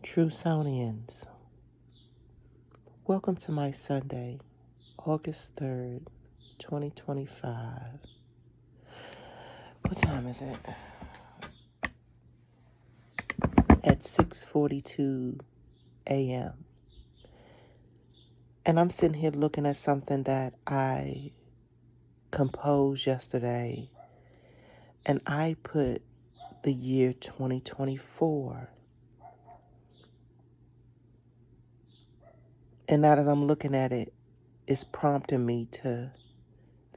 TRUsonians, welcome to my Sunday, August 3rd, 2025. What time is it? At 6:42 a.m. And I'm sitting here looking at something that I composed yesterday, and I put the year 2024. And now that I'm looking at it, it's prompting me to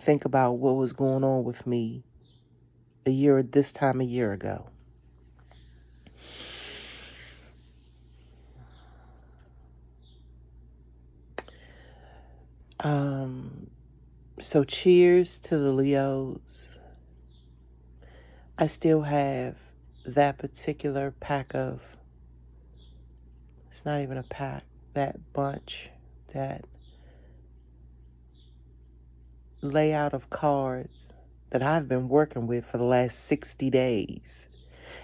think about what was going on with me this time a year ago. So cheers to the Leos. I still have that particular pack of, it's not even a pack, that bunch, that layout of cards that I've been working with for the last 60 days.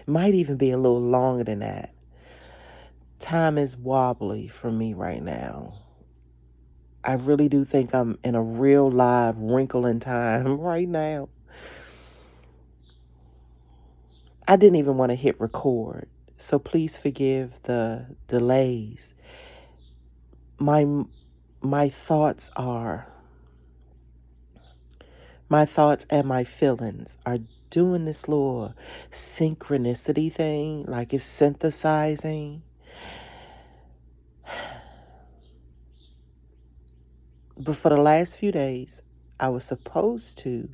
It might even be a little longer than that. Time is wobbly for me right now. I really do think I'm in a real live wrinkle in time right now. I didn't even want to hit record, so please forgive the delays. My thoughts and my feelings are doing this little synchronicity thing, like it's synthesizing. But for the last few days, I was supposed to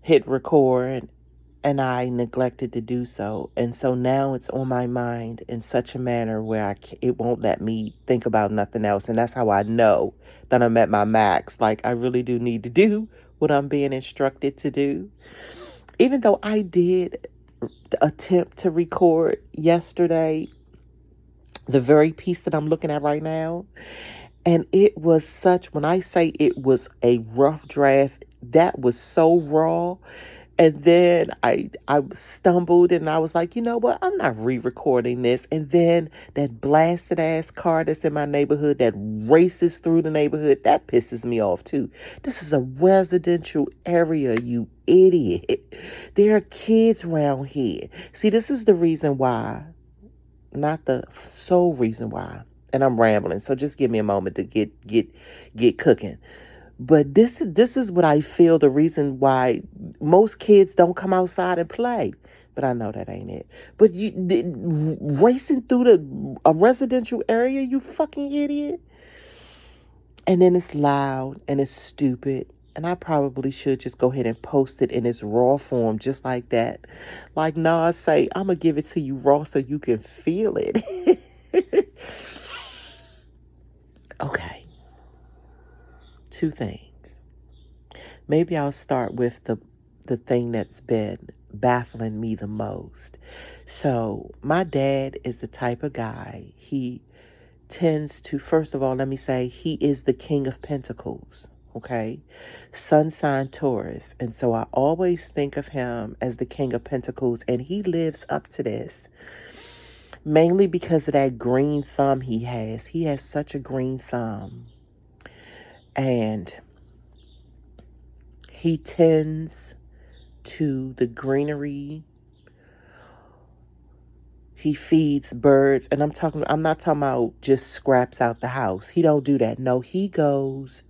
hit record, and I neglected to do so. And so now it's on my mind in such a manner where it won't let me think about nothing else. And that's how I know that I'm at my max. Like, I really do need to do what I'm being instructed to do. Even though I did attempt to record yesterday, the very piece that I'm looking at right now, and it was when I say it was a rough draft, that was so raw. And then I stumbled and I was like, you know what? I'm not re-recording this. And then that blasted ass car that's in my neighborhood that races through the neighborhood, that pisses me off too. This is a residential area, you idiot. There are kids around here. See, this is the reason why, not the sole reason why. And I'm rambling, so just give me a moment to get cooking. But this is what I feel the reason why most kids don't come outside and play. But I know that ain't it. But you racing through a residential area, you fucking idiot. And then it's loud and it's stupid. And I probably should just go ahead and post it in its raw form, just like that. Like Nas say, I'm going to give it to you raw so you can feel it. Okay. Two things. Maybe I'll start with the thing that's been baffling me the most. So my dad is the type of guy, he tends to, first of all, let me say, he is the king of Pentacles, okay? Sun sign Taurus. And so I always think of him as the king of Pentacles, and he lives up to this. Mainly because of that green thumb he has. He has such a green thumb. And he tends to the greenery. He feeds birds. And I'm not talking about just scraps out the house. He don't do that. No, he goes,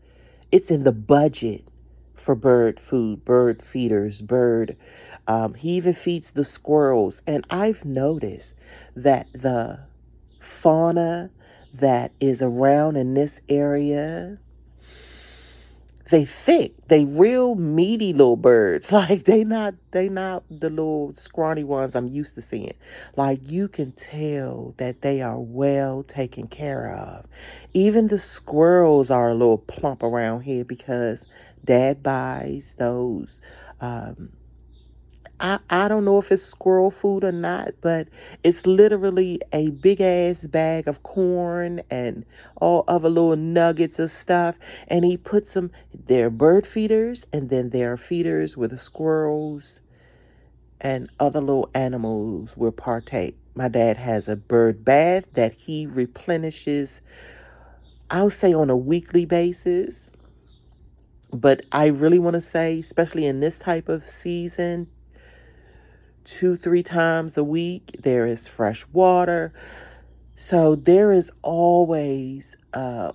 it's in the budget for bird food, bird feeders, he even feeds the squirrels. And I've noticed that the fauna that is around in this area, they thick. They real meaty little birds. Like they not the little scrawny ones I'm used to seeing. Like you can tell that they are well taken care of. Even the squirrels are a little plump around here because Dad buys those I don't know if it's squirrel food or not, but it's literally a big ass bag of corn and all other little nuggets of stuff. And he puts them, they're bird feeders, and then there are feeders where the squirrels and other little animals will partake. My dad has a bird bath that he replenishes, I'll say, on a weekly basis. But I really want to say, especially in this type of season, 2-3 times a week, there is fresh water. So there is always a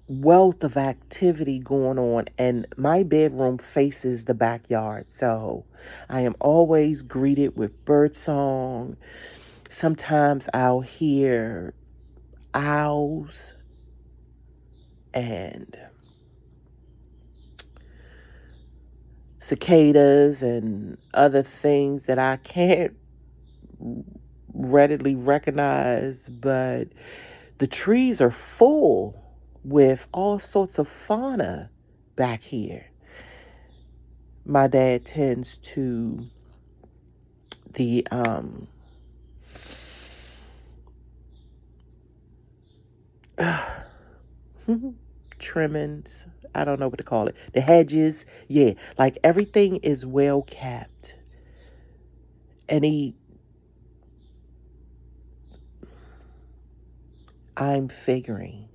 wealth of activity going on, and my bedroom faces the backyard. So I am always greeted with bird song. Sometimes I'll hear owls and cicadas and other things that I can't readily recognize, but the trees are full with all sorts of fauna back here. My dad tends to the trimmings, I don't know what to call it, the hedges, yeah, like everything is well kept. And I'm figuring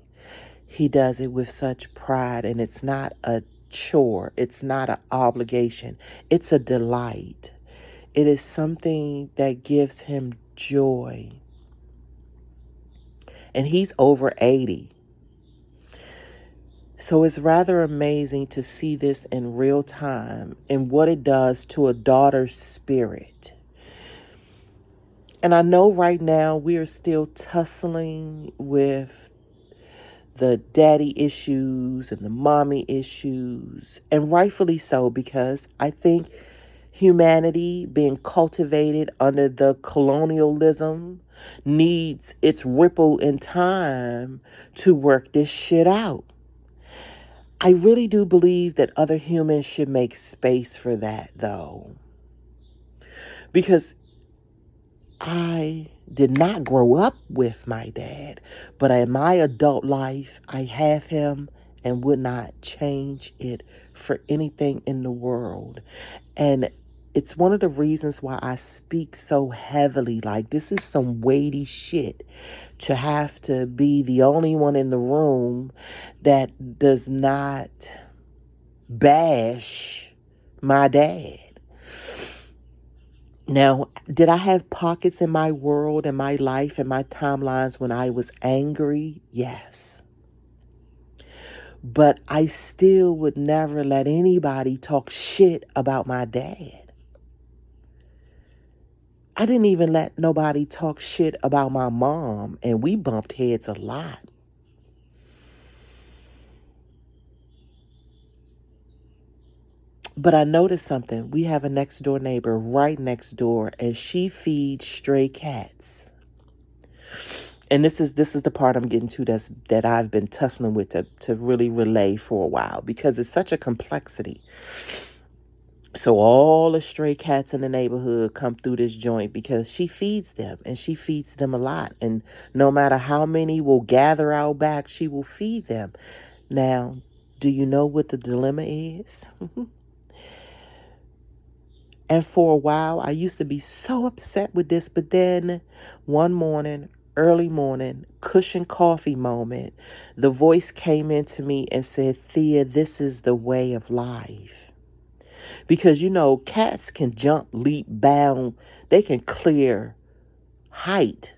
he does it with such pride, and it's not a chore, it's not an obligation, it's a delight. It is something that gives him joy. And he's over 80. So it's rather amazing to see this in real time and what it does to a daughter's spirit. And I know right now we are still tussling with the daddy issues and the mommy issues, and rightfully so, because I think humanity being cultivated under the colonialism needs its ripple in time to work this shit out. I really do believe that other humans should make space for that, though. Because I did not grow up with my dad, but in my adult life, I have him and would not change it for anything in the world. And it's one of the reasons why I speak so heavily. Like, this is some weighty shit, to have to be the only one in the room that does not bash my dad. Now, did I have pockets in my world and my life and my timelines when I was angry? Yes. But I still would never let anybody talk shit about my dad. I didn't even let nobody talk shit about my mom, and we bumped heads a lot. But I noticed something. We have a next door neighbor right next door, and she feeds stray cats. And this is the part I'm getting to that I've been tussling with to really relay for a while, because it's such a complexity. So all the stray cats in the neighborhood come through this joint because she feeds them, and she feeds them a lot. And no matter how many will gather out back, she will feed them. Now, do you know what the dilemma is? And for a while, I used to be so upset with this, but then one morning, early morning, cushion coffee moment, the voice came into me and said, Thea, this is the way of life. Because, you know, cats can jump, leap, bound. They can clear height.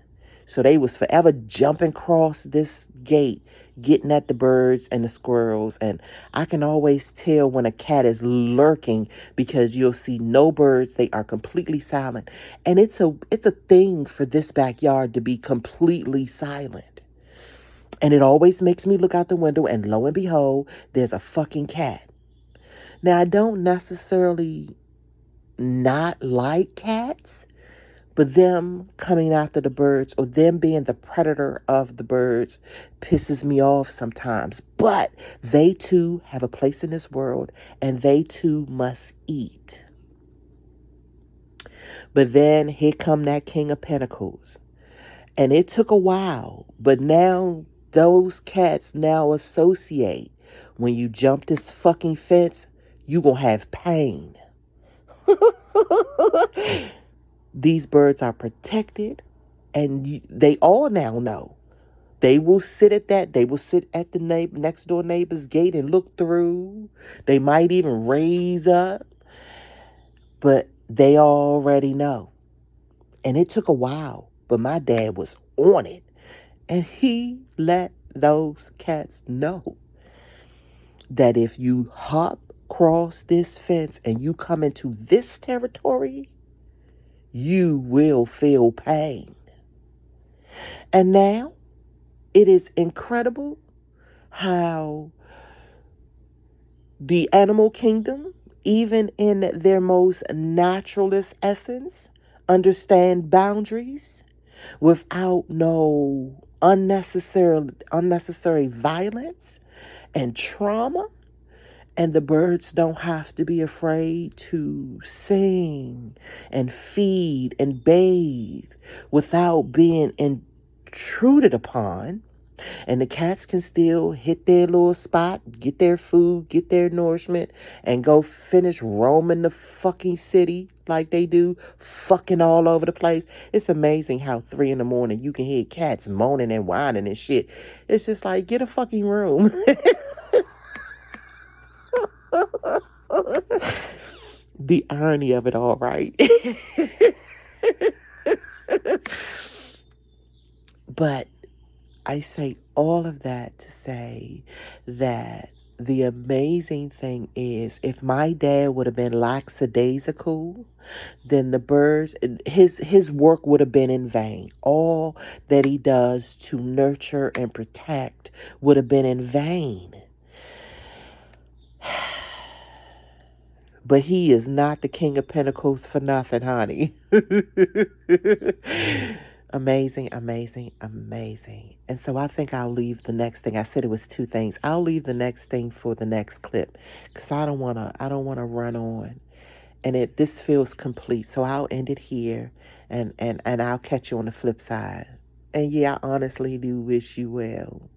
So they was forever jumping across this gate, getting at the birds and the squirrels. And I can always tell when a cat is lurking, because you'll see no birds. They are completely silent. And it's a thing for this backyard to be completely silent. And it always makes me look out the window, and lo and behold, there's a fucking cat. Now, I don't necessarily not like cats, but them coming after the birds, or them being the predator of the birds, pisses me off sometimes. But they too have a place in this world, and they too must eat. But then here come that King of Pentacles. And it took a while, but now those cats now associate, when you jump this fucking fence, you gonna have pain. These birds are protected. And they all now know. They will sit at that. They will sit at the next door neighbor's gate and look through. They might even raise up. But they already know. And it took a while. But my dad was on it. And he let those cats know that if you hop across this fence and you come into this territory, you will feel pain. And now it is incredible how the animal kingdom, even in their most naturalist essence, understand boundaries without no unnecessary violence and trauma. And the birds don't have to be afraid to sing and feed and bathe without being intruded upon. And the cats can still hit their little spot, get their food, get their nourishment, and go finish roaming the fucking city like they do, fucking all over the place. It's amazing how 3 a.m. you can hear cats moaning and whining and shit. It's just like, get a fucking room. The irony of it all, right? But I say all of that to say that the amazing thing is, if my dad would have been lackadaisical, then the birds, his work would have been in vain. All that he does to nurture and protect would have been in vain. But he is not the King of Pentacles for nothing, honey. Amazing, amazing, amazing. And so I think I'll leave the next thing. I said it was 2 things. I'll leave the next thing for the next clip, because I don't wanna run on. And this feels complete. So I'll end it here, and I'll catch you on the flip side. And yeah, I honestly do wish you well.